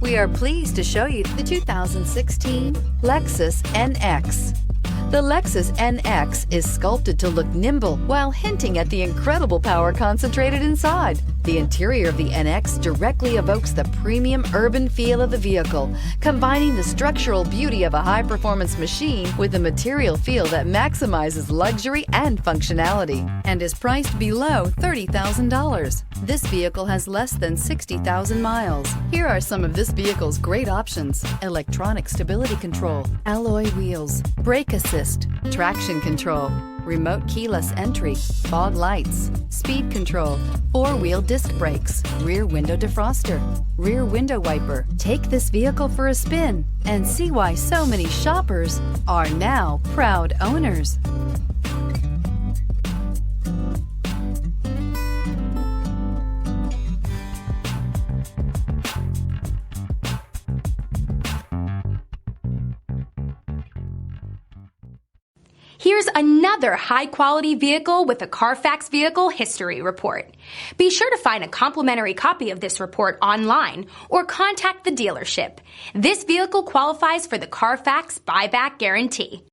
We are pleased to show you the 2016 Lexus NX. The Lexus NX is sculpted to look nimble while hinting at the incredible power concentrated inside. The interior of the NX directly evokes the premium urban feel of the vehicle, combining the structural beauty of a high-performance machine with a material feel that maximizes luxury and functionality, and is priced below $30,000. This vehicle has less than 60,000 miles. Here are some of this vehicle's great options: electronic stability control, alloy wheels, brake assist, traction control, remote keyless entry, fog lights, speed control, four-wheel disc brakes, rear window defroster, rear window wiper. Take this vehicle for a spin and see why so many shoppers are now proud owners. Here's another high-quality vehicle with a Carfax Vehicle History Report. Be sure to find a complimentary copy of this report online or contact the dealership. This vehicle qualifies for the Carfax Buyback Guarantee.